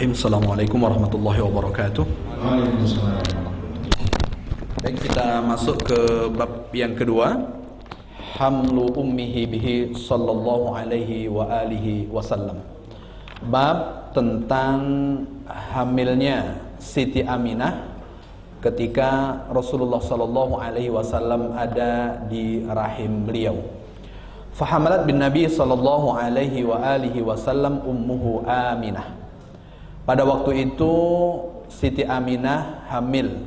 Bismillahirrahmanirrahim. Assalamualaikum warahmatullahi wabarakatuh. Waalaikumsalam. Baik, kita masuk ke bab yang kedua. Hamlu ummihi bihi sallallahu alaihi wa alihi wasallam. Bab tentang hamilnya Siti Aminah ketika Rasulullah sallallahu alaihi wasallam ada di rahim beliau. Fahamalat bin Nabi sallallahu alaihi wa alihi wasallam ummuhu Aminah. Pada waktu itu Siti Aminah hamil,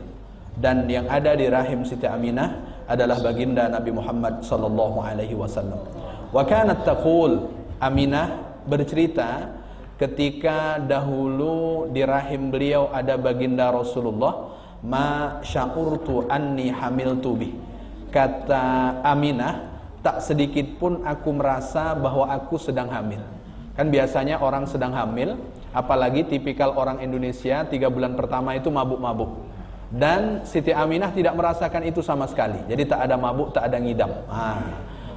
dan yang ada di rahim Siti Aminah adalah baginda Nabi Muhammad sallallahu alaihi wasallam. Wa kanat taqul, Aminah bercerita ketika dahulu di rahim beliau ada baginda Rasulullah, ma sya'urtu anni hamiltu bih. Kata Aminah, tak sedikit pun aku merasa bahwa aku sedang hamil. Kan biasanya orang sedang hamil, apalagi tipikal orang Indonesia 3 bulan pertama itu mabuk-mabuk. Dan Siti Aminah tidak merasakan itu sama sekali. Jadi tak ada mabuk, tak ada ngidam.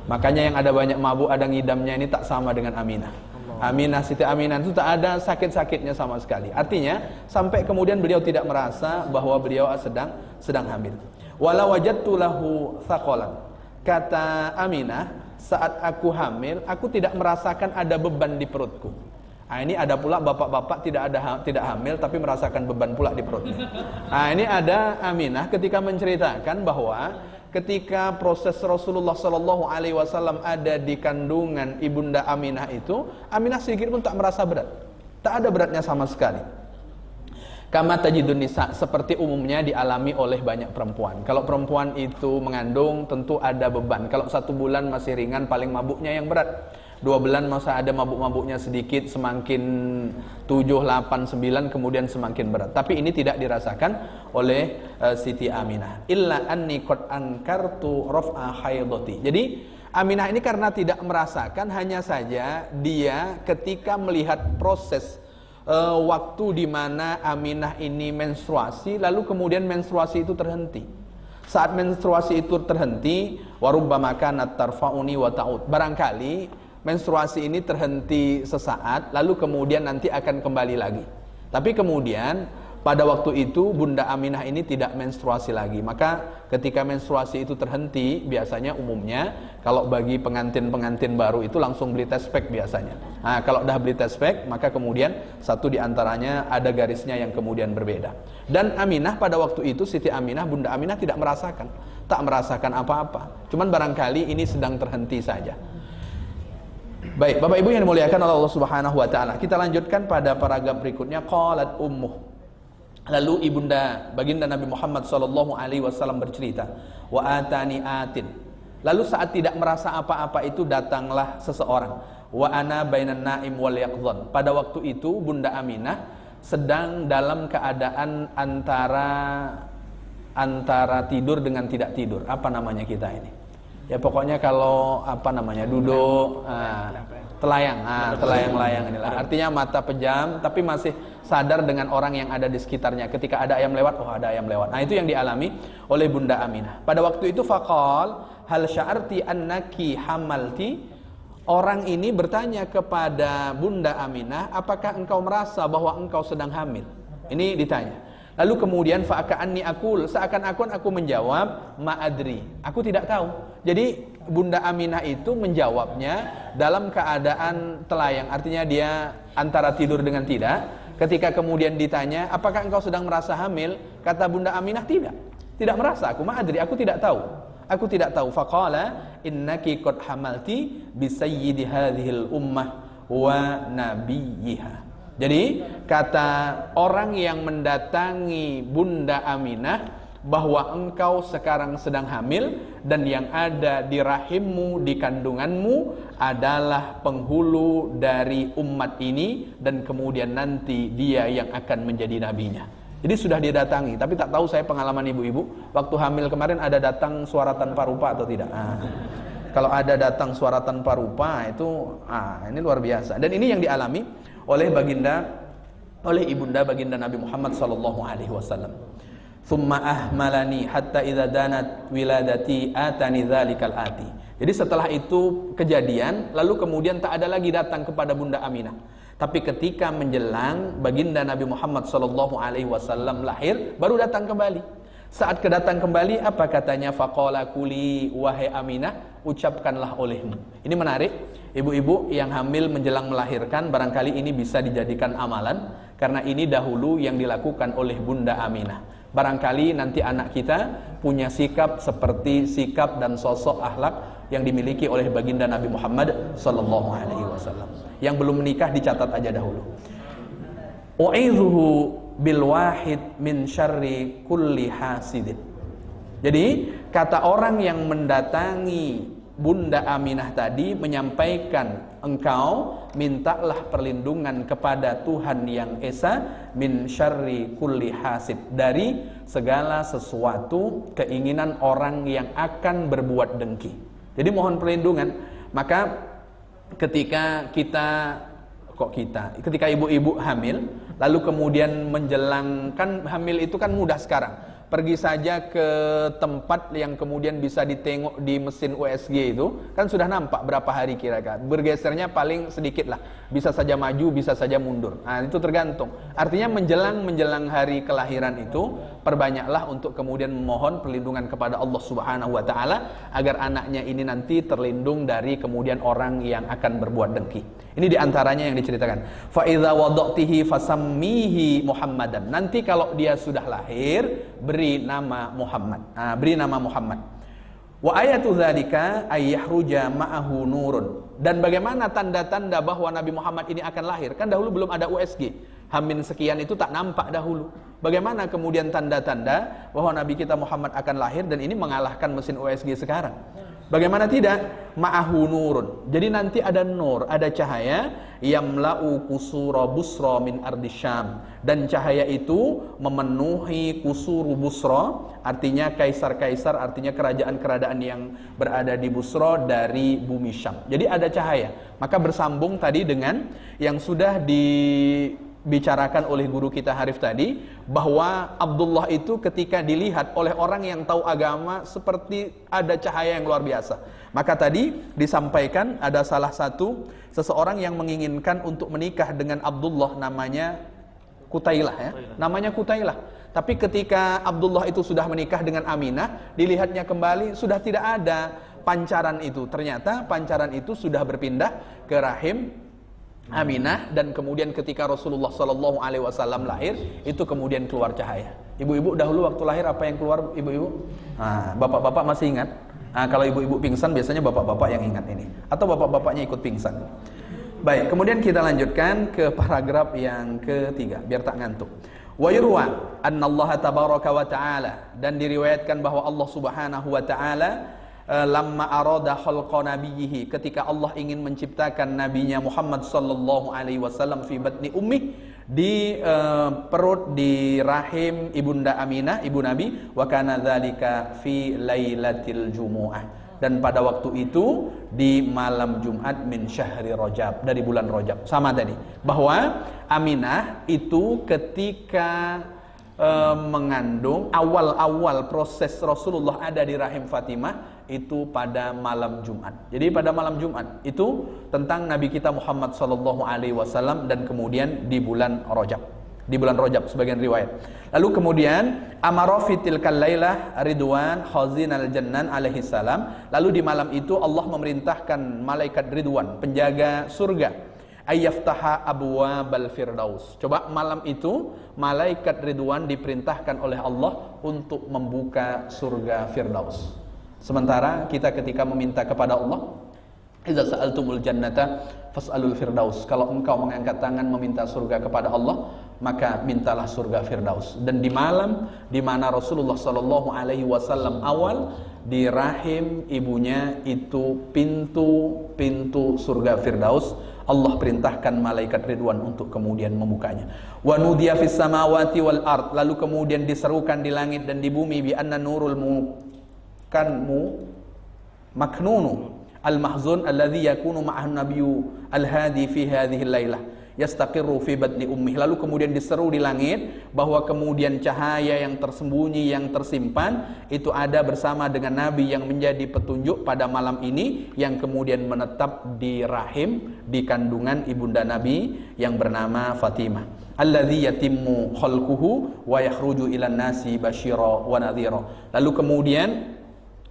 Makanya yang ada banyak mabuk, ada ngidamnya ini tak sama dengan Aminah. Siti Aminah itu tak ada sakit-sakitnya sama sekali. Artinya sampai kemudian beliau tidak merasa bahwa beliau sedang hamil. Wala wajadtu lahu thaqalan. Kata Aminah, saat aku hamil, aku tidak merasakan ada beban di perutku. Ini ada pula bapak-bapak tidak hamil tapi merasakan beban pula di perutnya. Ini ada Aminah ketika menceritakan bahwa ketika proses Rasulullah sallallahu alaihi wasallam ada di kandungan ibunda Aminah itu, Aminah sedikit pun tak merasa berat. Tak ada beratnya sama sekali. Kama tajidun nisa, seperti umumnya dialami oleh banyak perempuan. Kalau perempuan itu mengandung tentu ada beban. Kalau 1 bulan masih ringan, paling mabuknya yang berat. 2 bulan masa ada mabuk-mabuknya sedikit, semakin 7, 8, 9 kemudian semakin berat. Tapi ini tidak dirasakan oleh Siti Aminah. Illa anni qad ankartu raf'a haidati. Jadi Aminah ini karena tidak merasakan, hanya saja dia ketika melihat proses waktu di mana Aminah ini menstruasi, lalu kemudian menstruasi itu terhenti. Saat menstruasi itu terhenti, warubbama kanat tarfa'uni wa ta'ud. Barangkali menstruasi ini terhenti sesaat, lalu kemudian nanti akan kembali lagi. Tapi kemudian pada waktu itu Bunda Aminah ini tidak menstruasi lagi. Maka ketika menstruasi itu terhenti, biasanya umumnya kalau bagi pengantin-pengantin baru itu langsung beli test pack biasanya. Kalau udah beli test pack, maka kemudian satu diantaranya ada garisnya yang kemudian berbeda. Dan Aminah pada waktu itu, Siti Aminah, Bunda Aminah tak merasakan apa-apa. Cuman barangkali ini sedang terhenti saja. Baik, Bapak Ibu yang dimuliakan oleh Allah Subhanahu wa taala. Kita lanjutkan pada paragraf berikutnya. Qalat ummuh. Lalu baginda Nabi Muhammad sallallahu alaihi wasallam bercerita, wa atani atin. Lalu saat tidak merasa apa-apa itu datanglah seseorang. Wa ana bainan naim wal yaqdhan. Pada waktu itu Bunda Aminah sedang dalam keadaan antara tidur dengan tidak tidur. Apa namanya kita ini? Ya pokoknya kalau duduk, telayang-layang inilah. Artinya mata pejam tapi masih sadar dengan orang yang ada di sekitarnya. Ketika ada ayam lewat, ada ayam lewat. Itu yang dialami oleh Bunda Aminah. Pada waktu itu faqal hal sya'arti annaki hamalti. Orang ini bertanya kepada Bunda Aminah, apakah engkau merasa bahwa engkau sedang hamil? Ini ditanya. Lalu kemudian fa'aka'anni akul, seakan-akan aku menjawab ma'adri, aku tidak tahu. Jadi Bunda Aminah itu menjawabnya dalam keadaan telayang, artinya dia antara tidur dengan tidak. Ketika kemudian ditanya, apakah engkau sedang merasa hamil? Kata Bunda Aminah, tidak merasa, aku ma'adri, aku tidak tahu. Faqala innaki qad hamalti bi sayyidi hadhil ummah wa nabiyyiha. Jadi kata orang yang mendatangi Bunda Aminah bahwa engkau sekarang sedang hamil dan yang ada di rahimmu, di kandunganmu adalah penghulu dari umat ini dan kemudian nanti dia yang akan menjadi nabinya. Jadi sudah didatangi, tapi tak tahu saya pengalaman ibu-ibu waktu hamil kemarin ada datang suara tanpa rupa atau tidak. Kalau ada datang suara tanpa rupa itu ini luar biasa. Dan ini yang dialami oleh ibunda baginda Nabi Muhammad sallallahu alaihi wasallam. Thumma ahmalani hatta idza danat wiladati atani dzalikal ati. Jadi setelah itu kejadian, lalu kemudian tak ada lagi datang kepada Bunda Aminah. Tapi ketika menjelang baginda Nabi Muhammad SAW lahir, baru datang kembali. Saat kedatang kembali, apa katanya? Faqala kuli wahai Aminah, ucapkanlah olehmu. Ini menarik. Ibu-ibu yang hamil menjelang melahirkan, barangkali ini bisa dijadikan amalan, karena ini dahulu yang dilakukan oleh Bunda Aminah. Barangkali nanti anak kita punya sikap seperti sikap dan sosok akhlak yang dimiliki oleh baginda Nabi Muhammad SAW. Yang belum menikah dicatat aja dahulu. U'idzuhu bil wahid min syarri kulli hasidin. Jadi kata orang yang mendatangi Bunda Aminah tadi menyampaikan, engkau mintalah perlindungan kepada Tuhan yang Esa min syarri kulli hasid, dari segala sesuatu keinginan orang yang akan berbuat dengki. Jadi mohon perlindungan. Maka ketika ibu-ibu hamil, lalu kemudian menjelangkan hamil itu kan mudah sekarang. Pergi saja ke tempat yang kemudian bisa ditengok di mesin USG itu, kan sudah nampak berapa hari kira-kira. Bergesernya paling sedikit lah, bisa saja maju, bisa saja mundur. Nah, itu tergantung. Artinya menjelang hari kelahiran itu, perbanyaklah untuk kemudian memohon perlindungan kepada Allah Subhanahu wa taala agar anaknya ini nanti terlindung dari kemudian orang yang akan berbuat dengki. Ini diantaranya yang diceritakan. Fa idza wada'tihi fasammihi Muhammadan. Nanti kalau dia sudah lahir, beri nama Muhammad. Beri nama Muhammad. Wa ayatu dzalika ayyahruja ma'ahu nurun. Dan bagaimana tanda-tanda bahwa Nabi Muhammad ini akan lahir? Kan dahulu belum ada USG. Hamin sekian itu tak nampak dahulu. Bagaimana kemudian tanda-tanda bahwa Nabi kita Muhammad akan lahir dan ini mengalahkan mesin USG sekarang? Bagaimana tidak? Ma'ahu nurun. Jadi nanti ada nur, ada cahaya, yamla'u kusura busra min ardi Syam. Dan cahaya itu memenuhi kusuru Busra, artinya kaisar-kaisar, artinya kerajaan-kerajaan yang berada di Busra dari bumi Syam. Jadi ada cahaya. Maka bersambung tadi dengan yang sudah dibicarakan oleh guru kita Harif tadi, bahwa Abdullah itu ketika dilihat oleh orang yang tahu agama seperti ada cahaya yang luar biasa. Maka tadi disampaikan ada salah satu seseorang yang menginginkan untuk menikah dengan Abdullah, namanya Kutailah ya. Namanya Kutailah. Tapi ketika Abdullah itu sudah menikah dengan Aminah, dilihatnya kembali sudah tidak ada pancaran itu. Ternyata pancaran itu sudah berpindah ke rahim Aminah, dan kemudian ketika Rasulullah SAW lahir, itu kemudian keluar cahaya. Ibu-ibu dahulu waktu lahir apa yang keluar, ibu-ibu? Bapak-bapak masih ingat? Kalau ibu-ibu pingsan biasanya bapak-bapak yang ingat ini, atau bapak-bapaknya ikut pingsan. Baik, kemudian kita lanjutkan ke paragraf yang ketiga biar tak ngantuk. Wa yurwa annallaha tabaraka wa ta'ala, dan diriwayatkan bahwa Allah Subhanahu wa ta'ala lamma arada khalqa nabiyhi, ketika Allah ingin menciptakan nabinya Muhammad sallallahu alaihi wasallam fi batni ummi, di perut, di rahim ibunda Aminah, ibu Nabi, wa kana dzalika fi lailatil jumu'ah, dan pada waktu itu di malam Jumat min syahri Rajab, dari bulan Rajab. Sama tadi bahwa Aminah itu ketika mengandung, awal-awal proses Rasulullah ada di rahim Fatimah itu pada malam Jumat. Jadi pada malam Jumat itu tentang Nabi kita Muhammad SAW, dan kemudian di bulan Rajab. Di bulan Rajab sebagian riwayat. Lalu kemudian amara fi tilkal lailah Ridwan khazinal jannan alaihi salam. Lalu di malam itu Allah memerintahkan malaikat Ridwan, penjaga surga, ayyaftaha abwabal firdaus. Coba malam itu malaikat Ridwan diperintahkan oleh Allah untuk membuka surga Firdaus. Sementara kita ketika meminta kepada Allah, idza sa'altumul jannata fas'alul firdaus. Kalau engkau mengangkat tangan meminta surga kepada Allah, maka mintalah surga Firdaus. Dan di malam di mana Rasulullah sallallahu alaihi wasallam awal di rahim ibunya itu pintu surga Firdaus, Allah perintahkan malaikat Ridwan untuk kemudian membukanya. Wa nudiya fis samawati wal ard, lalu kemudian diserukan di langit dan di bumi, bi anna nurul maknunu al-mahzun alladhi yakunu ma'ahu nabiyyu al-hadi fi hadhihi al-lailah, yastaqirru fi batni ummih. Lalu kemudian diseru di langit bahwa kemudian cahaya yang tersembunyi, yang tersimpan itu ada bersama dengan Nabi yang menjadi petunjuk pada malam ini, yang kemudian menetap di rahim, di kandungan ibunda Nabi yang bernama Fatimah. Alladzi yatimmu khalquhu wa yakhruju ilan nasi basyira wa nadhira. Lalu kemudian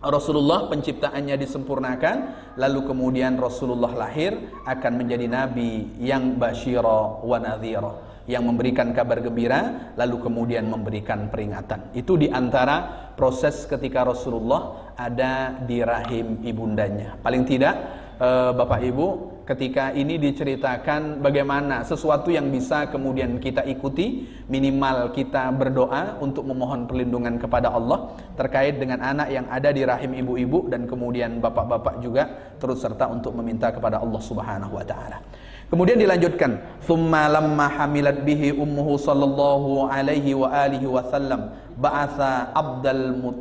Rasulullah penciptaannya disempurnakan, lalu kemudian Rasulullah lahir akan menjadi nabi yang basyira wa nadhira, yang memberikan kabar gembira lalu kemudian memberikan peringatan. Itu diantara proses ketika Rasulullah ada di rahim ibundanya. Paling tidak Bapak Ibu, ketika ini diceritakan bagaimana sesuatu yang bisa kemudian kita ikuti, minimal kita berdoa untuk memohon perlindungan kepada Allah terkait dengan anak yang ada di rahim ibu-ibu, dan kemudian bapak-bapak juga turut serta untuk meminta kepada Allah Subhanahu wa taala. Kemudian dilanjutkan, "Tsumma lamma hamilat bihi ummuhu sallallahu alaihi wa alihi wasallam ba'atha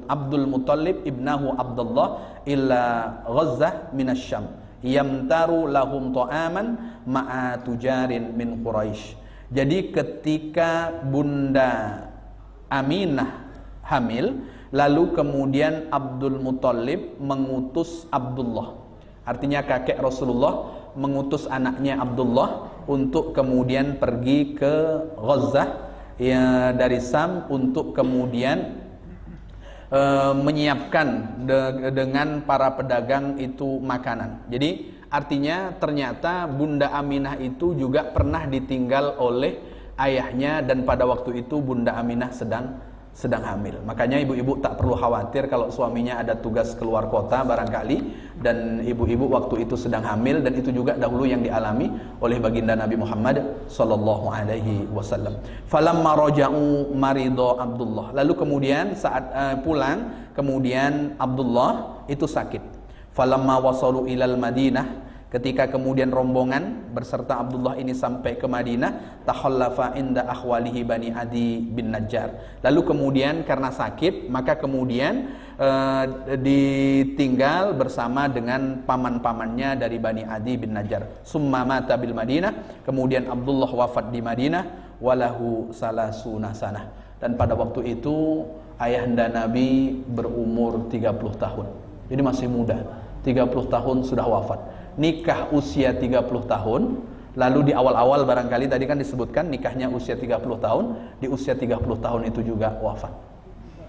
Abdul Muttalib ibnahu Abdullah ila Ghazzah minasyam yamtaru lahum ta'aman ma'a tujarin min Quraisy." Jadi ketika Bunda Aminah hamil, lalu kemudian Abdul Muttalib mengutus Abdullah, artinya kakek Rasulullah mengutus anaknya Abdullah untuk kemudian pergi ke Ghazzah ya, dari Sam, untuk kemudian menyiapkan dengan para pedagang itu makanan. Jadi artinya ternyata Bunda Aminah itu juga pernah ditinggal oleh ayahnya, dan pada waktu itu Bunda Aminah sedang hamil. Makanya ibu-ibu tak perlu khawatir kalau suaminya ada tugas keluar kota barangkali, dan ibu-ibu waktu itu sedang hamil, dan itu juga dahulu yang dialami oleh baginda Nabi Muhammad sallallahu alaihi wasallam. Falamma raja'u marido Abdullah. Lalu kemudian saat pulang, kemudian Abdullah itu sakit. Falamma wasalu ilal Madinah, ketika kemudian rombongan berserta Abdullah ini sampai ke Madinah, takhallafa inda akhwalihi Bani Adi bin Najjar. Lalu kemudian karena sakit, maka kemudian ditinggal bersama dengan paman-pamannya dari Bani Adi bin Najjar. Summa mata bil Madinah, kemudian Abdullah wafat di Madinah, walahu salasuna sanah. Dan pada waktu itu ayahanda Nabi berumur 30 tahun. Jadi masih muda, 30 tahun sudah wafat. Nikah usia 30 tahun, lalu di awal-awal barangkali tadi kan disebutkan nikahnya usia 30 tahun, di usia 30 tahun itu juga wafat.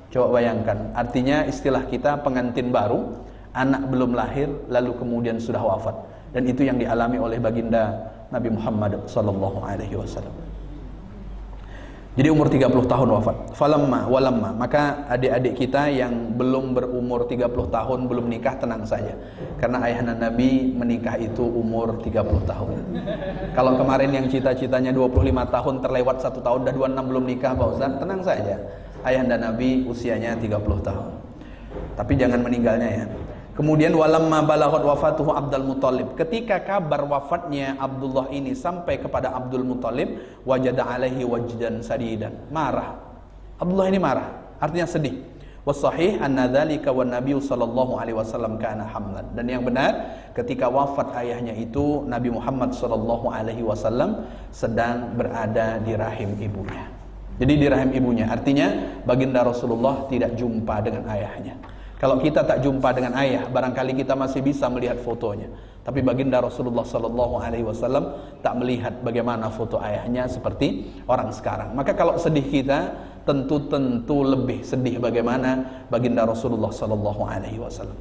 Coba bayangkan, artinya istilah kita pengantin baru, anak belum lahir lalu kemudian sudah wafat, dan itu yang dialami oleh baginda Nabi Muhammad sallallahu alaihi wasallam. Jadi umur 30 tahun wafat. Falamma walamma, maka adik-adik kita yang belum berumur 30 tahun belum nikah, tenang saja, karena ayahanda Nabi menikah itu umur 30 tahun. Kalau kemarin yang cita-citanya 25 tahun terlewat 1 tahun, dah 26 belum nikah Pak Ustaz, tenang saja, ayahanda Nabi usianya 30 tahun. Tapi jangan meninggalnya ya. Kemudian walamma balaghat wafatuhu Abdul Muttalib, ketika kabar wafatnya Abdullah ini sampai kepada Abdul Muttalib, wajada alaihi wajdan sadidan, marah. Abdullah ini marah, artinya sedih. Wasahih anna dzalika wan nabiy sallallahu alaihi wasallam kana hamlan. Dan yang benar, ketika wafat ayahnya itu Nabi Muhammad sallallahu alaihi wasallam sedang berada di rahim ibunya. Jadi di rahim ibunya, artinya baginda Rasulullah tidak jumpa dengan ayahnya. Kalau kita tak jumpa dengan ayah, barangkali kita masih bisa melihat fotonya. Tapi baginda Rasulullah sallallahu alaihi wasallam tak melihat bagaimana foto ayahnya seperti orang sekarang. Maka kalau sedih kita, tentu lebih sedih bagaimana baginda Rasulullah sallallahu alaihi wasallam.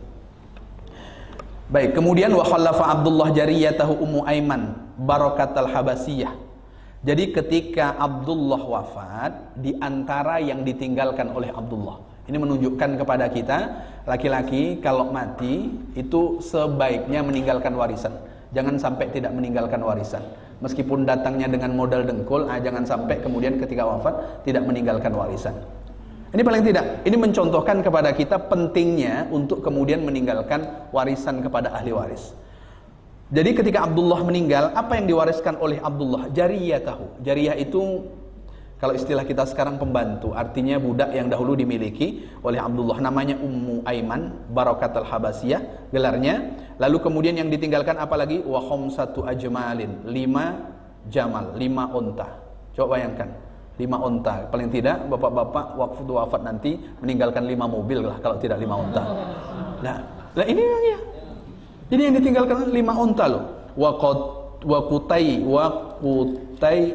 Baik, kemudian wa khallafa Abdullah jariyatahu Ummu Aiman barakatal habasiyah. Jadi ketika Abdullah wafat, di antara yang ditinggalkan oleh Abdullah, ini menunjukkan kepada kita, laki-laki kalau mati itu sebaiknya meninggalkan warisan. Jangan sampai tidak meninggalkan warisan. Meskipun datangnya dengan modal dengkul, jangan sampai kemudian ketika wafat tidak meninggalkan warisan. Ini paling tidak, ini mencontohkan kepada kita pentingnya untuk kemudian meninggalkan warisan kepada ahli waris. Jadi ketika Abdullah meninggal, apa yang diwariskan oleh Abdullah? Jariyah tahu. Jariyah itu kalau istilah kita sekarang pembantu, artinya budak yang dahulu dimiliki oleh Abdullah, namanya Ummu Aiman barakatul habasiyah gelarnya. Lalu kemudian yang ditinggalkan apa lagi? Wa khamsatu ajmalin, 5 jamal, 5 unta. Coba bayangkan, 5 unta. Paling tidak bapak-bapak waktu wafat nanti meninggalkan 5 mobil lah, kalau tidak 5 unta. Nah ini ya. Ini yang ditinggalkan 5 unta loh. Wa kutai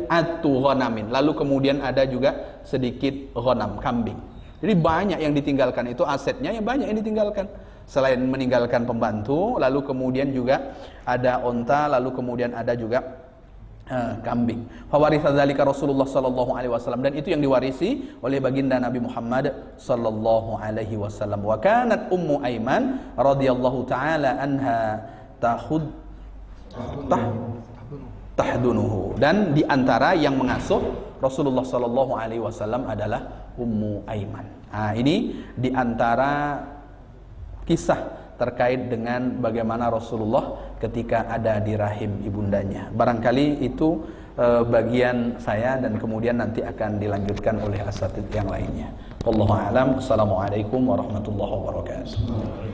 atu ghanamin. Lalu kemudian ada juga sedikit ghanam, kambing. Jadi banyak yang ditinggalkan, itu asetnya yang banyak yang ditinggalkan. Selain meninggalkan pembantu, lalu kemudian juga ada unta, lalu kemudian ada juga kambing. Fawaritha dzalika Rasulullah sallallahu alaihi wasallam, dan itu yang diwarisi oleh baginda Nabi Muhammad sallallahu alaihi wasallam. Wa kanat Ummu Aiman radhiyallahu taala anha tahdunuhu, dan di antara yang mengasuh Rasulullah sallallahu alaihi wasallam adalah Ummu Aiman. Nah, ini di antara kisah terkait dengan bagaimana Rasulullah ketika ada di rahim ibundanya. Barangkali itu bagian saya, dan kemudian nanti akan dilanjutkan oleh asatidz yang lainnya. Wallahu a'lam. Assalamualaikum warahmatullahi wabarakatuh.